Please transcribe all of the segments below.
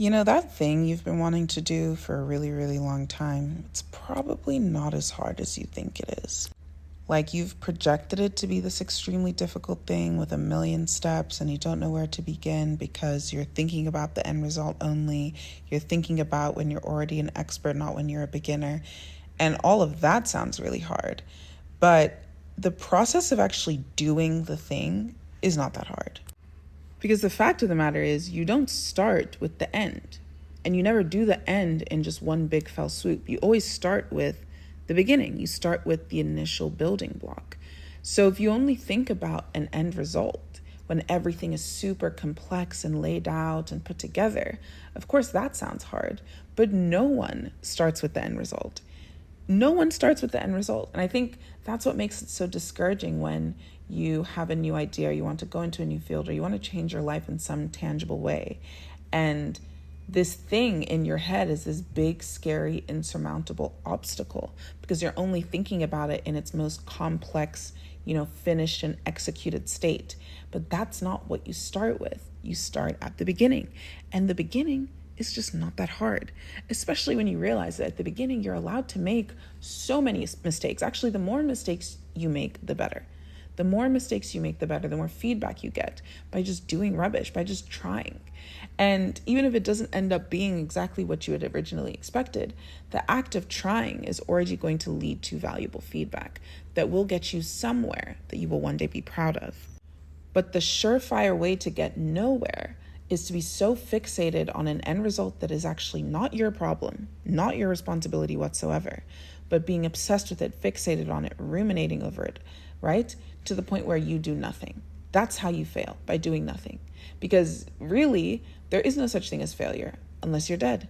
You know, that thing you've been wanting to do for a really, really long time, it's probably not as hard as you think it is. Like you've projected it to be this extremely difficult thing with a million steps and you don't know where to begin because you're thinking about the end result only. You're thinking about when you're already an expert, not when you're a beginner. And all of that sounds really hard. But the process of actually doing the thing is not that hard. Because the fact of the matter is, you don't start with the end. And you never do the end in just one big fell swoop. You always start with the beginning. You start with the initial building block. So if you only think about an end result, when everything is super complex and laid out and put together, of course that sounds hard. But no one starts with the end result. No one starts with the end result. And I think that's what makes it so discouraging when you have a new idea, or you want to go into a new field, or you want to change your life in some tangible way. And this thing in your head is this big, scary, insurmountable obstacle because you're only thinking about it in its most complex, finished and executed state. But that's not what you start with. You start at the beginning. And the beginning is just not that hard, especially when you realize that at the beginning, you're allowed to make so many mistakes. Actually, the more mistakes you make, the better. The more mistakes you make, the better, the more feedback you get by just doing rubbish, by just trying. And even if it doesn't end up being exactly what you had originally expected, the act of trying is already going to lead to valuable feedback that will get you somewhere that you will one day be proud of. But the surefire way to get nowhere is to be so fixated on an end result that is actually not your problem, not your responsibility whatsoever, but being obsessed with it, fixated on it, ruminating over it, right? To the point where you do nothing. That's how you fail, by doing nothing. Because really, there is no such thing as failure unless you're dead.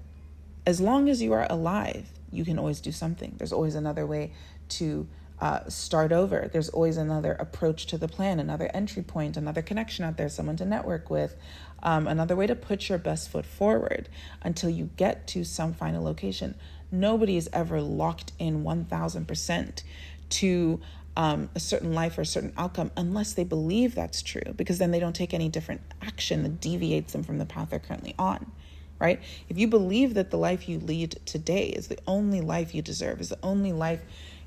As long as you are alive, you can always do something. There's always another way to start over. There's always another approach to the plan, another entry point, another connection out there, someone to network with, another way to put your best foot forward until you get to some final location. Nobody is ever locked in 1000% to a certain life or a certain outcome unless they believe that's true, because then they don't take any different action that deviates them from the path they're currently on, right? If you believe that the life you lead today is the only life you deserve, is the only life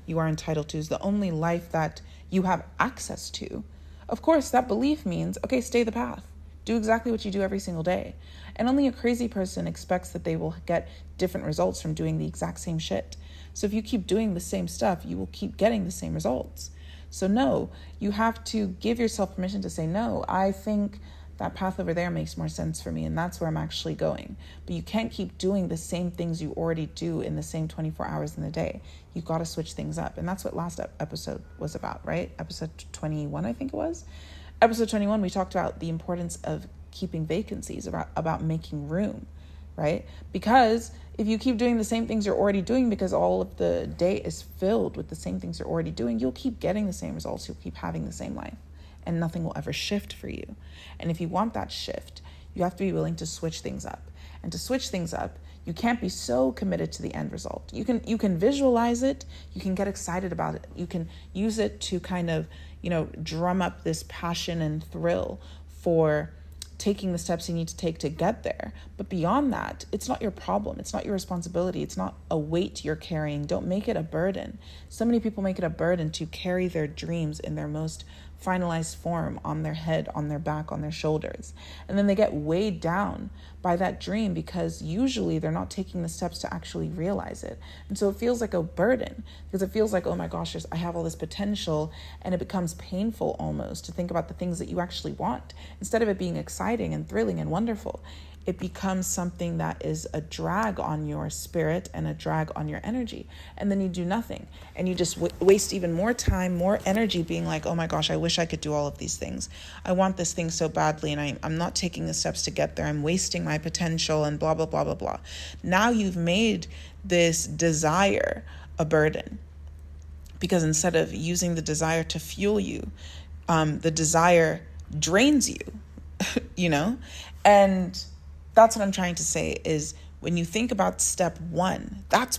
you are entitled to, is the only life that you have access to, of course, that belief means, okay, stay the path. Do exactly what you do every single day. And only a crazy person expects that they will get different results from doing the exact same shit. So if you keep doing the same stuff, you will keep getting the same results. So no, you have to give yourself permission to say, no, I think that path over there makes more sense for me, and that's where I'm actually going. But you can't keep doing the same things you already do in the same 24 hours in the day. You've got to switch things up. And that's what last episode was about, right? Episode 21, I think it was. Episode 21, we talked about the importance of keeping vacancies, about making room, right? Because if you keep doing the same things you're already doing because all of the day is filled with the same things you're already doing, you'll keep getting the same results. You'll keep having the same life and nothing will ever shift for you. And if you want that shift, you have to be willing to switch things up. And to switch things up, you can't be so committed to the end result. You can visualize it. You can get excited about it. You can use it to kind of, drum up this passion and thrill for taking the steps you need to take to get there. But beyond that, it's not your problem. It's not your responsibility. It's not a weight you're carrying. Don't make it a burden. So many people make it a burden to carry their dreams in their most finalized form on their head, on their back, on their shoulders. And then they get weighed down by that dream because usually they're not taking the steps to actually realize it. And so it feels like a burden because it feels like, oh my gosh, I have all this potential, and it becomes painful almost to think about the things that you actually want. Instead of it being exciting and thrilling and wonderful, it becomes something that is a drag on your spirit and a drag on your energy. And then you do nothing. And you just waste even more time, more energy being like, oh my gosh, I wish I could do all of these things. I want this thing so badly, and I'm not taking the steps to get there. I'm wasting my potential and blah, blah, blah, blah, blah. Now you've made this desire a burden, because instead of using the desire to fuel you, the desire drains you, And that's what I'm trying to say is when you think about step one, that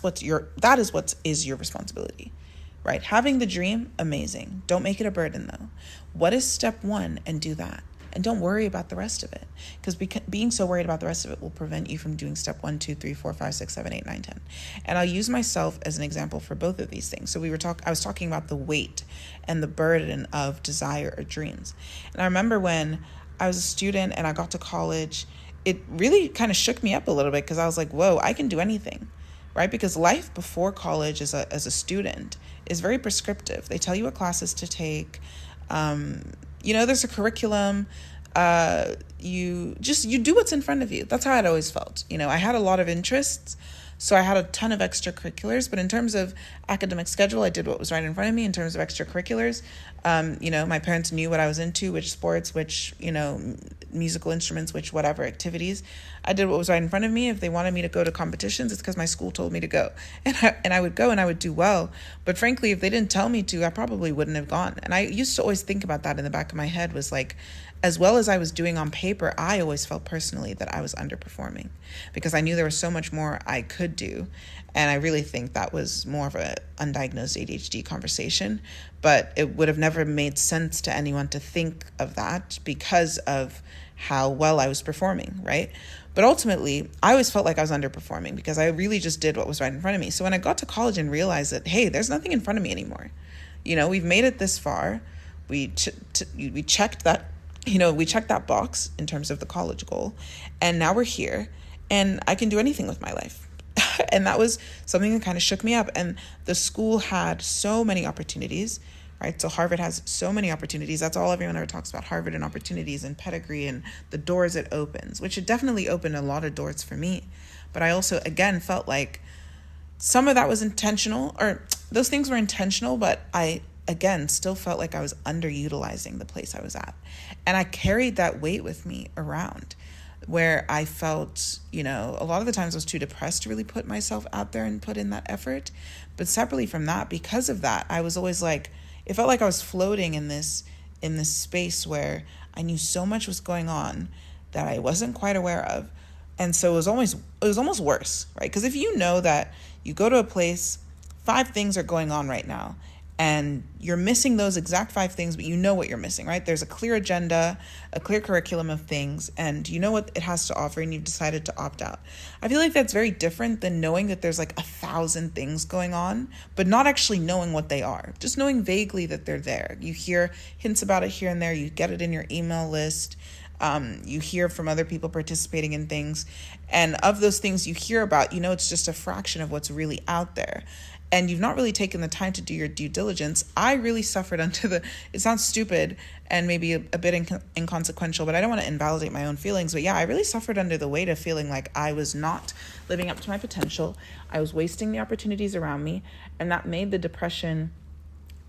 is what is your responsibility, right? Having the dream, amazing. Don't make it a burden though. What is step one? And do that. and don't worry about the rest of it. Because being so worried about the rest of it will prevent you from doing step 1, 2, 3, 4, 5, 6, 7, 8, 9, 10. And I'll use myself as an example for both of these things. So I was talking about the weight and the burden of desire or dreams. And I remember when I was a student and I got to college, it really kind of shook me up a little bit, because I was like, whoa, I can do anything, right? Because life before college as a student is very prescriptive. They tell you what classes to take. There's a curriculum. You do what's in front of you. That's how I'd always felt. I had a lot of interests, so I had a ton of extracurriculars, but in terms of academic schedule, I did what was right in front of me. In terms of extracurriculars, my parents knew what I was into, which sports, which, musical instruments, which whatever activities. I did what was right in front of me. If they wanted me to go to competitions, it's because my school told me to go. And I would go and I would do well. But frankly, if they didn't tell me to, I probably wouldn't have gone. And I used to always think about that in the back of my head, was like, as well as I was doing on paper, I always felt personally that I was underperforming, because I knew there was so much more I could do. And I really think that was more of an undiagnosed ADHD conversation, but it would have never made sense to anyone to think of that because of how well I was performing, right? But ultimately, I always felt like I was underperforming because I really just did what was right in front of me. So when I got to college and realized that, hey, there's nothing in front of me anymore. We've made it this far. We checked that. We checked that box in terms of the college goal, and now we're here, and I can do anything with my life. And that was something that kind of shook me up. And the school had so many opportunities, right? So Harvard has so many opportunities. That's all everyone ever talks about, Harvard and opportunities and pedigree and the doors it opens, which it definitely opened a lot of doors for me. But I also, again, felt like some of that was intentional, or those things were intentional, but I, again, still felt like I was underutilizing the place I was at. And I carried that weight with me around, where I felt, a lot of the times I was too depressed to really put myself out there and put in that effort. But separately from that, because of that, I was always like, it felt like I was floating in this space where I knew so much was going on that I wasn't quite aware of. And so it was almost worse, right? Because if you know that you go to a place, 5 things are going on right now, and you're missing those exact 5 things, but you know what you're missing, right? There's a clear agenda, a clear curriculum of things, and you know what it has to offer, and you've decided to opt out. I feel like that's very different than knowing that there's like 1,000 things going on, but not actually knowing what they are. Just knowing vaguely that they're there. You hear hints about it here and there. You get it in your email list. You hear from other people participating in things. And of those things you hear about, it's just a fraction of what's really out there. And you've not really taken the time to do your due diligence. I really suffered under it sounds stupid and maybe a bit inconsequential, but I don't want to invalidate my own feelings. But yeah, I really suffered under the weight of feeling like I was not living up to my potential. I was wasting the opportunities around me. And that made the depression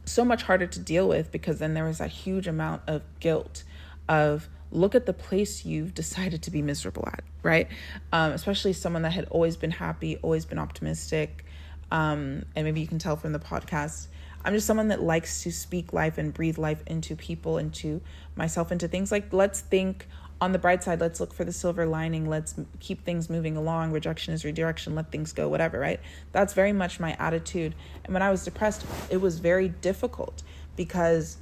so much harder to deal with, because then there was that huge amount of guilt of, look at the place you've decided to be miserable at, right? Especially someone that had always been happy, always been optimistic. And maybe you can tell from the podcast, I'm just someone that likes to speak life and breathe life into people, into myself, into things. Like, let's think on the bright side. Let's look for the silver lining. Let's keep things moving along. Rejection is redirection. Let things go, whatever, right? That's very much my attitude. And when I was depressed, it was very difficult because,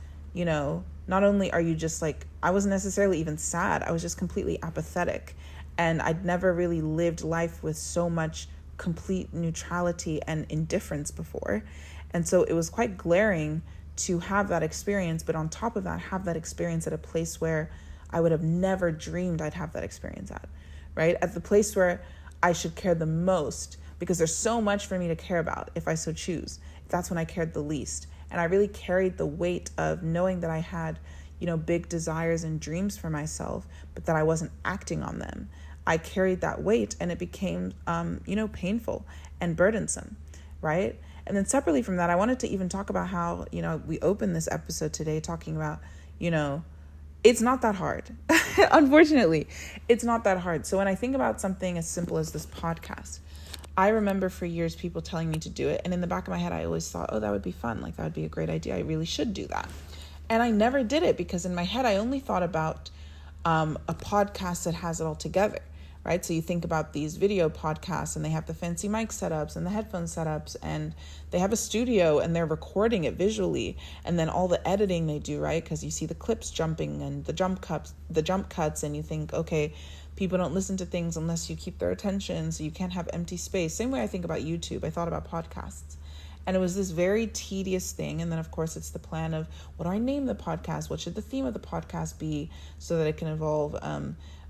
not only are you just like, I wasn't necessarily even sad. I was just completely apathetic. And I'd never really lived life with so much complete neutrality and indifference before. And so it was quite glaring to have that experience, but on top of that, have that experience at a place where I would have never dreamed I'd have that experience at, right? At the place where I should care the most, because there's so much for me to care about if I so choose. That's when I cared the least. And I really carried the weight of knowing that I had, big desires and dreams for myself, but that I wasn't acting on them. I carried that weight, and it became, painful and burdensome, right? And then separately from that, I wanted to even talk about how, we opened this episode today talking about, it's not that hard. Unfortunately, it's not that hard. So when I think about something as simple as this podcast, I remember for years people telling me to do it. And in the back of my head, I always thought, oh, that would be fun. Like, that would be a great idea. I really should do that. And I never did it because in my head, I only thought about a podcast that has it all together, right? So you think about these video podcasts, and they have the fancy mic setups and the headphone setups, and they have a studio and they're recording it visually, and then all the editing they do, right? Because you see the clips jumping and the jump cuts, and you think, okay, people don't listen to things unless you keep their attention, so you can't have empty space. Same way I think about YouTube, I thought about podcasts. And it was this very tedious thing. And then, of course, it's the plan of, what do I name the podcast? What should the theme of the podcast be so that it can evolve?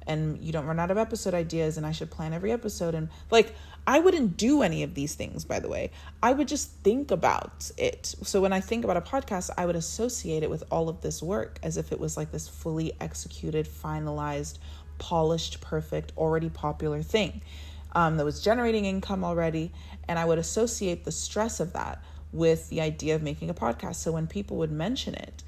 And you don't run out of episode ideas, and I should plan every episode. And like, I wouldn't do any of these things, by the way. I would just think about it. So when I think about a podcast, I would associate it with all of this work as if it was like this fully executed, finalized, polished, perfect, already popular thing that was generating income already. And I would associate the stress of that with the idea of making a podcast. So when people would mention it,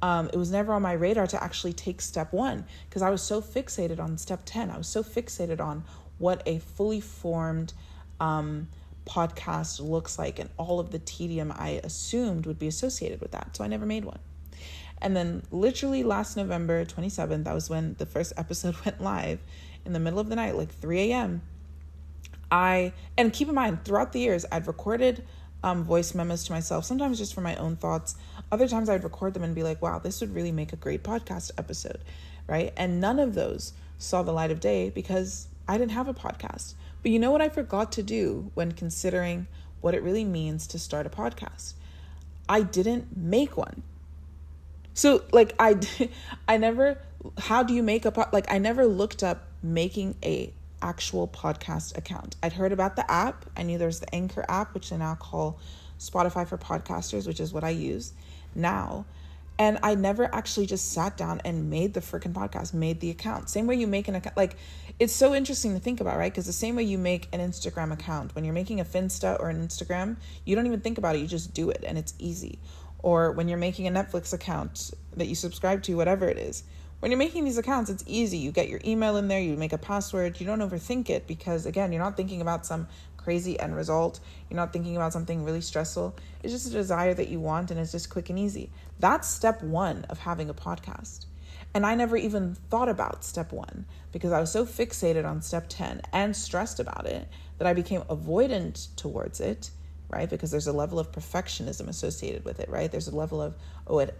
it was never on my radar to actually take step 1, because I was so fixated on step 10. I was so fixated on what a fully formed podcast looks like and all of the tedium I assumed would be associated with that. So I never made one. And then literally last November 27th, that was when the first episode went live in the middle of the night, like 3 a.m. And keep in mind, throughout the years, I'd recorded voice memos to myself, sometimes just for my own thoughts. Other times I'd record them and be like, wow, this would really make a great podcast episode, right? And none of those saw the light of day because I didn't have a podcast. But you know what I forgot to do when considering what it really means to start a podcast? I didn't make one. So like I never, how do you make I never looked up making a actual podcast account. I'd heard about the app. I knew there's the Anchor app, which they now call Spotify for podcasters, which is what I use now. And I never actually just sat down and made the freaking podcast, made the account. Same way you make an account. Like, it's so interesting to think about, right? Because the same way you make an Instagram account, when you're making a Finsta or an Instagram, you don't even think about it. You just do it and it's easy. Or when you're making a Netflix account that you subscribe to, whatever it is. When you're making these accounts, it's easy. You get your email in there, you make a password, you don't overthink it because, again, you're not thinking about some crazy end result. You're not thinking about something really stressful. It's just a desire that you want, and it's just quick and easy. That's step 1 of having a podcast. And I never even thought about step 1 because I was so fixated on step 10 and stressed about it that I became avoidant towards it, right? Because there's a level of perfectionism associated with it, right? There's a level of,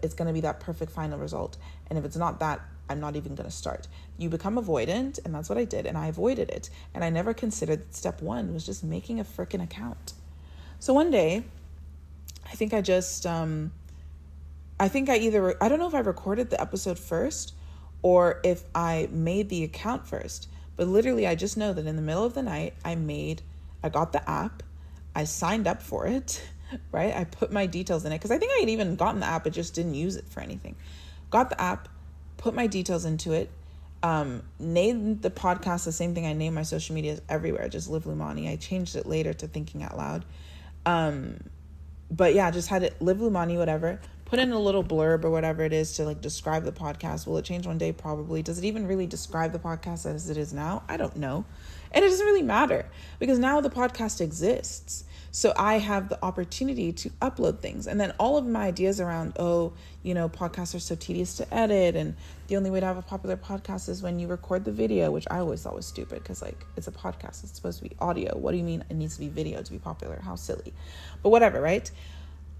it's going to be that perfect final result. And if it's not that, I'm not even going to start. You become avoidant, and that's what I did, and I avoided it. And I never considered that step 1 was just making a freaking account. So one day, I think I don't know if I recorded the episode first or if I made the account first, but literally I just know that in the middle of the night, I got the app, I signed up for it, right? I put my details in it because I think I had even gotten the app, but just didn't use it for anything. Got the app, put my details into it, named the podcast the same thing I named my social medias everywhere, just Live Lumani. I changed it later to Thinking Out Loud. But yeah, just had it Live Lumani, whatever. Put in a little blurb or whatever it is to like describe the podcast. Will it change one day? Probably. Does it even really describe the podcast as it is now? I don't know. And it doesn't really matter because now the podcast exists. So I have the opportunity to upload things. And then all of my ideas around, podcasts are so tedious to edit. And the only way to have a popular podcast is when you record the video, which I always thought was stupid because it's a podcast. It's supposed to be audio. What do you mean it needs to be video to be popular? How silly. But whatever, right?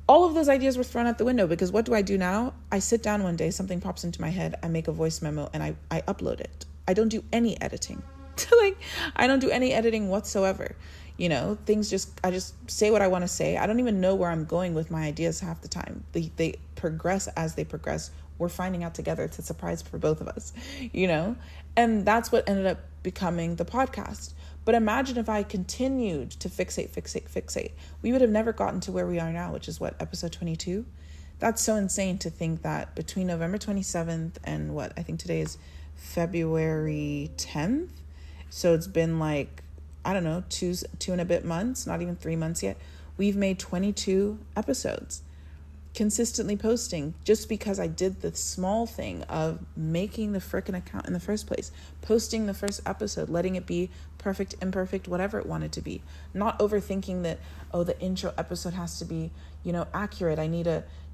All of those ideas were thrown out the window because what do I do now? I sit down one day, something pops into my head, I make a voice memo and I upload it. I don't do any editing. I don't do any editing whatsoever. I just say what I want to say. I don't even know where I'm going with my ideas half the time. They progress as they progress. We're finding out together. It's a surprise for both of us, and that's what ended up becoming the podcast. But imagine if I continued to fixate. We would have never gotten to where we are now, which is episode 22. That's so insane to think that between November 27th and I think today is February 10th. So it's been two and a bit months, not even 3 months yet. We've made 22 episodes, consistently posting just because I did the small thing of making the frickin' account in the first place, posting the first episode, letting it be perfect, imperfect, whatever it wanted to be, not overthinking that, the intro episode has to be, accurate. I need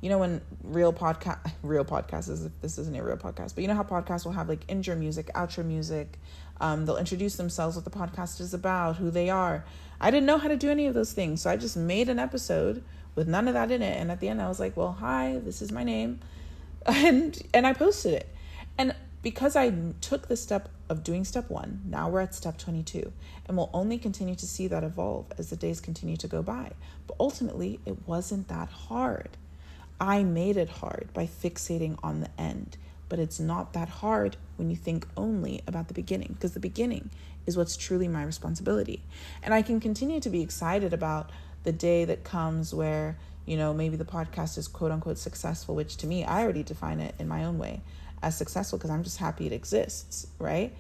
when real podcasts, this isn't a real podcast, but how podcasts will have intro music, outro music, They'll introduce themselves, what the podcast is about, who they are. I didn't know how to do any of those things. So I just made an episode with none of that in it. And at the end I was like, well, hi, this is my name. And I posted it. And because I took the step of doing step 1, now we're at step 22, and we'll only continue to see that evolve as the days continue to go by. But ultimately, it wasn't that hard. I made it hard by fixating on the end, but it's not that hard when you think only about the beginning, because the beginning is what's truly my responsibility. And I can continue to be excited about the day that comes where, maybe the podcast is quote unquote successful, which to me, I already define it in my own way as successful because I'm just happy it exists, right?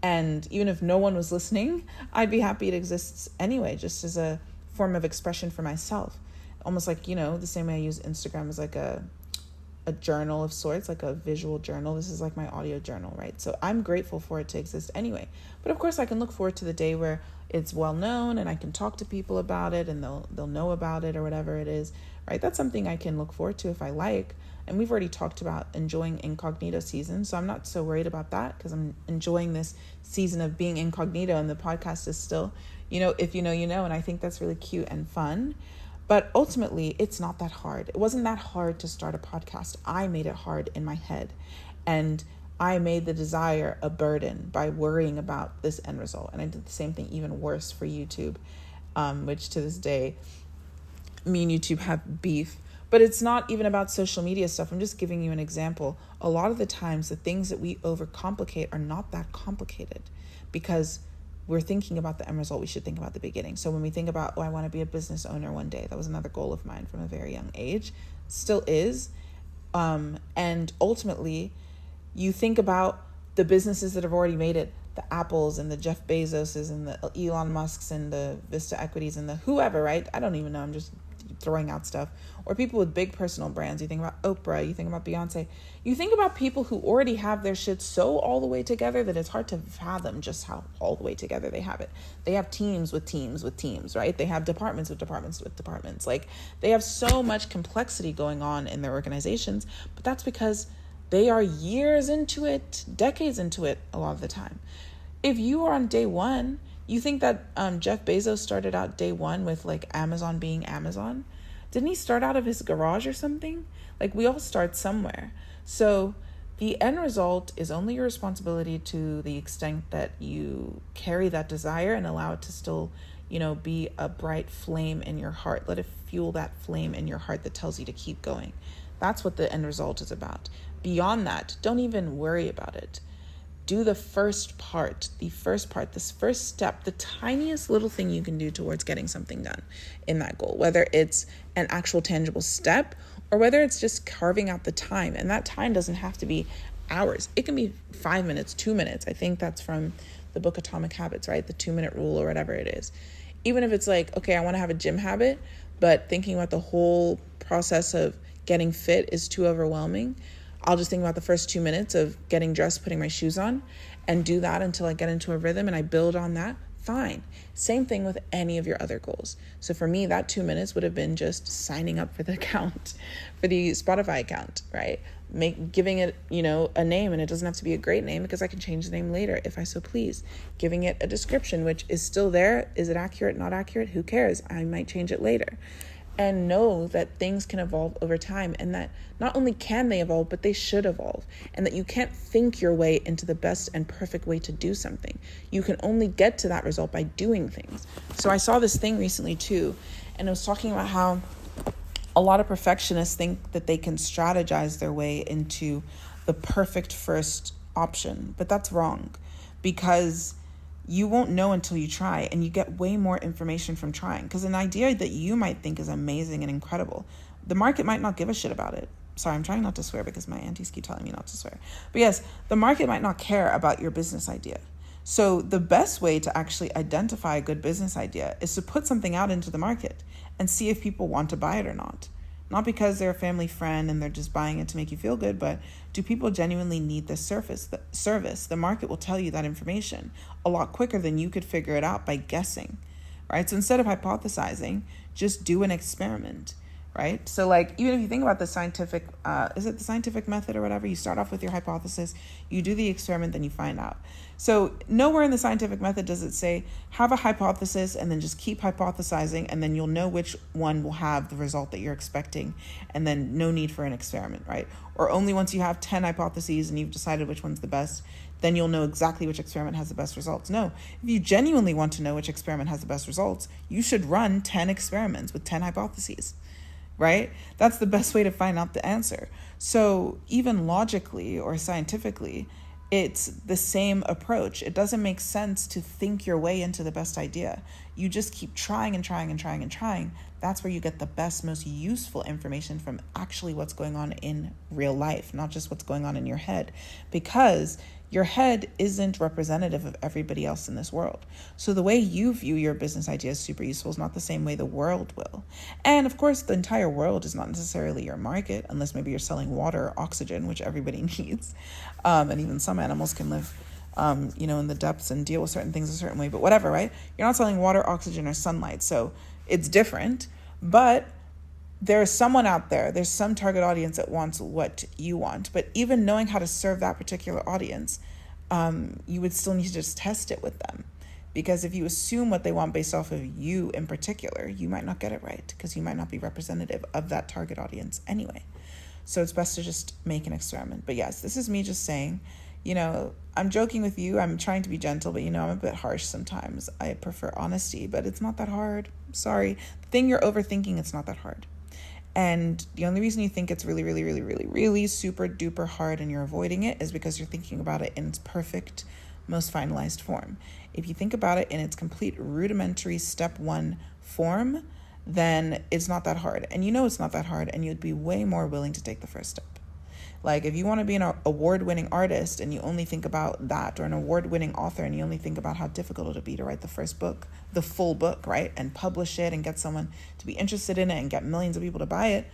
And even if no one was listening, I'd be happy it exists anyway, just as a form of expression for myself. Almost like, the same way I use Instagram as like a journal of sorts, like a visual journal. This is like my audio journal, right? So I'm grateful for it to exist anyway. But of course I can look forward to the day where it's well known and I can talk to people about it and they'll know about it or whatever it is, right? That's something I can look forward to if I like. And we've already talked about enjoying incognito season. So I'm not so worried about that because I'm enjoying this season of being incognito, and the podcast is still, if you know, and I think that's really cute and fun. But ultimately, it's not that hard. It wasn't that hard to start a podcast. I made it hard in my head. And I made the desire a burden by worrying about this end result. And I did the same thing, even worse for YouTube, which to this day, me and YouTube have beef. But it's not even about social media stuff. I'm just giving you an example. A lot of the times, the things that we overcomplicate are not that complicated because we're thinking about the end result. We should think about the beginning. So when we think about, I want to be a business owner one day, that was another goal of mine from a very young age, still is. And ultimately, you think about the businesses that have already made it, the Apples and the Jeff Bezoses and the Elon Musks and the Vista Equities and the whoever, right? I don't even know. I'm just throwing out stuff. Or people with big personal brands. You think about Oprah, you think about Beyonce. You think about people who already have their shit so all the way together that it's hard to fathom just how all the way together they have it. They have teams with teams with teams, right? They have departments with departments with departments. Like, they have so much complexity going on in their organizations, but that's because they are years into it, decades into it a lot of the time. If you are on day one, you think that Jeff Bezos started out day one with like Amazon being Amazon? Didn't he start out of his garage or something? Like, we all start somewhere. So the end result is only your responsibility to the extent that you carry that desire and allow it to still, be a bright flame in your heart. Let it fuel that flame in your heart that tells you to keep going. That's what the end result is about. Beyond that, don't even worry about it. Do the first part, this first step, the tiniest little thing you can do towards getting something done in that goal, whether it's an actual tangible step or whether it's just carving out the time. And that time doesn't have to be hours. It can be 5 minutes, 2 minutes. I think that's from the book Atomic Habits, right? The 2-minute rule or whatever it is. Even if it's like, okay, I want to have a gym habit, but thinking about the whole process of getting fit is too overwhelming. I'll just think about the first 2 minutes of getting dressed, putting my shoes on, and do that until I get into a rhythm and I build on that. Fine. Same thing with any of your other goals. So for me, that 2 minutes would have been just signing up for the account, for the Spotify account, right? Giving it, a name, and it doesn't have to be a great name because I can change the name later if I so please. Giving it a description, which is still there. Is it accurate, not accurate? Who cares? I might change it later. And know that things can evolve over time, and that not only can they evolve, but they should evolve, and that you can't think your way into the best and perfect way to do something. You can only get to that result by doing things. So I saw this thing recently too, and it was talking about how a lot of perfectionists think that they can strategize their way into the perfect first option, but that's wrong, because you won't know until you try, and you get way more information from trying. Because an idea that you might think is amazing and incredible, the market might not give a shit about it. Sorry, I'm trying not to swear because my aunties keep telling me not to swear. But yes, the market might not care about your business idea. So the best way to actually identify a good business idea is to put something out into the market and see if people want to buy it or not. Not because they're a family friend and they're just buying it to make you feel good, but do people genuinely need this service? The market will tell you that information a lot quicker than you could figure it out by guessing, right? So instead of hypothesizing, just do an experiment, right? So like, even if you think about the scientific, is it the scientific method or whatever? You start off with your hypothesis, you do the experiment, then you find out. So nowhere in the scientific method does it say have a hypothesis and then just keep hypothesizing, and then you'll know which one will have the result that you're expecting, and then no need for an experiment, right? Or only once you have 10 hypotheses and you've decided which one's the best, then you'll know exactly which experiment has the best results. No, if you genuinely want to know which experiment has the best results, you should run 10 experiments with 10 hypotheses, right? That's the best way to find out the answer. So even logically or scientifically, it's the same approach. It doesn't make sense to think your way into the best idea. You just keep trying and trying and trying and trying. That's where you get the best, most useful information from actually what's going on in real life, not just what's going on in your head, because your head isn't representative of everybody else in this world. So the way you view your business idea is super useful is not the same way the world will. And of course, the entire world is not necessarily your market, unless maybe you're selling water or oxygen, which everybody needs. And even some animals can live, in the depths and deal with certain things a certain way, but whatever, right? You're not selling water, oxygen, or sunlight. So it's different, but there's someone out there, there's some target audience that wants what you want. But even knowing how to serve that particular audience, you would still need to just test it with them. Because if you assume what they want based off of you in particular, you might not get it right, because you might not be representative of that target audience anyway. So it's best to just make an experiment. But yes, this is me just saying, I'm joking with you. I'm trying to be gentle, but I'm a bit harsh sometimes. I prefer honesty, but it's not that hard. Sorry. The thing you're overthinking, it's not that hard. And the only reason you think it's really, really, really, really, really super duper hard and you're avoiding it is because you're thinking about it in its perfect, most finalized form. If you think about it in its complete rudimentary step one form, then it's not that hard. And it's not that hard, and you'd be way more willing to take the first step. Like if you want to be an award-winning artist and you only think about that, or an award-winning author and you only think about how difficult it'll be to write the first book, the full book, right? And publish it and get someone to be interested in it and get millions of people to buy it,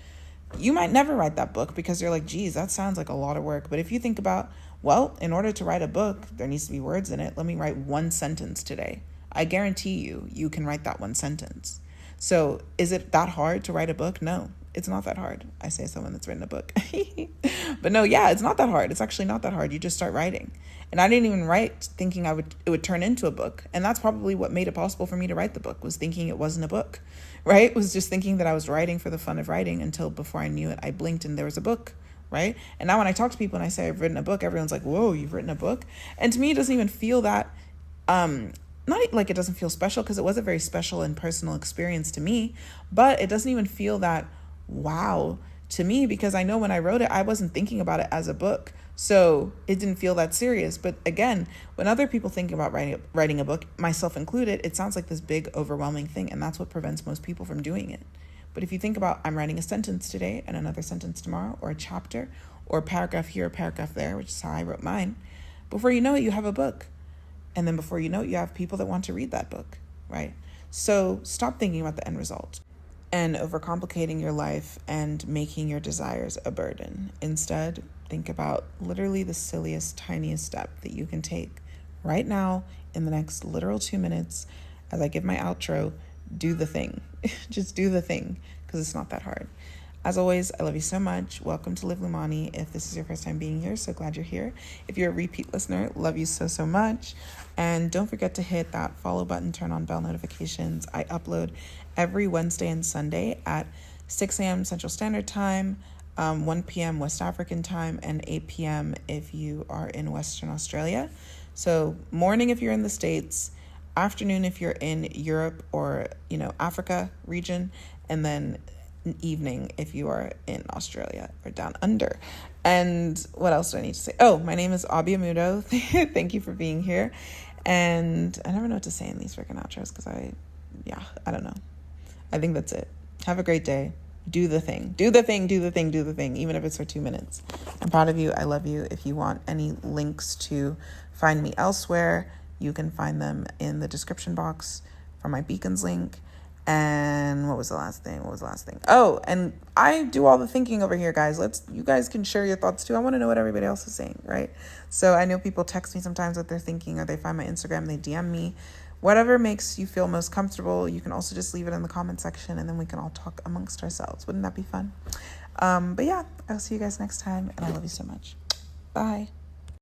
you might never write that book because you're like, geez, that sounds like a lot of work. But if you think about, well, in order to write a book, there needs to be words in it. Let me write one sentence today. I guarantee you can write that one sentence. So is it that hard to write a book? No. It's not that hard. I say someone that's written a book. But no, yeah, it's not that hard. It's actually not that hard. You just start writing. And I didn't even write thinking it would turn into a book. And that's probably what made it possible for me to write the book, was thinking it wasn't a book, right? Was just thinking that I was writing for the fun of writing, until before I knew it, I blinked and there was a book, right? And now when I talk to people and I say I've written a book, everyone's like, whoa, you've written a book? And to me, it doesn't even feel that, not like it doesn't feel special, because it was a very special and personal experience to me, but it doesn't even feel that wow to me, because I know when I wrote it, I wasn't thinking about it as a book. So it didn't feel that serious. But again, when other people think about writing a book, myself included, it sounds like this big, overwhelming thing. And that's what prevents most people from doing it. But if you think about, I'm writing a sentence today and another sentence tomorrow, or a chapter, or a paragraph here, a paragraph there, which is how I wrote mine, before you know it, you have a book. And then before you know it, you have people that want to read that book, right? So stop thinking about the end result and overcomplicating your life and making your desires a burden. Instead, think about literally the silliest, tiniest step that you can take right now in the next literal 2 minutes. As I give my outro, do the thing. Just do the thing, because it's not that hard. As always, I love you so much. Welcome to Live Lumani. If this is your first time being here, so glad you're here. If you're a repeat listener, love you so, so much. And don't forget to hit that follow button, turn on bell notifications. I upload every Wednesday and Sunday at 6 a.m. Central Standard Time, 1 p.m. West African time, and 8 p.m. if you are in Western Australia. So morning if you're in the States, afternoon if you're in Europe or, Africa region, and then evening if you are in Australia or down under. And what else do I need to say? Oh, my name is Abby Amudo. Thank you for being here. And I never know what to say in these freaking outros, because I don't know. I think that's it. Have a great day. Do the thing. Do the thing, do the thing, do the thing, even if it's for 2 minutes. I'm proud of you. I love you. If you want any links to find me elsewhere, you can find them in the description box for my Beacons link. And what was the last thing? Oh, and I do all the thinking over here, guys. You guys can share your thoughts too. I want to know what everybody else is saying, right? So I know people text me sometimes what they're thinking, or they find my Instagram, they DM me Whatever makes you feel most comfortable. You can also just leave it in the comment section, and then we can all talk amongst ourselves. Wouldn't that be fun? But yeah, I'll see you guys next time, and I love you so much. Bye.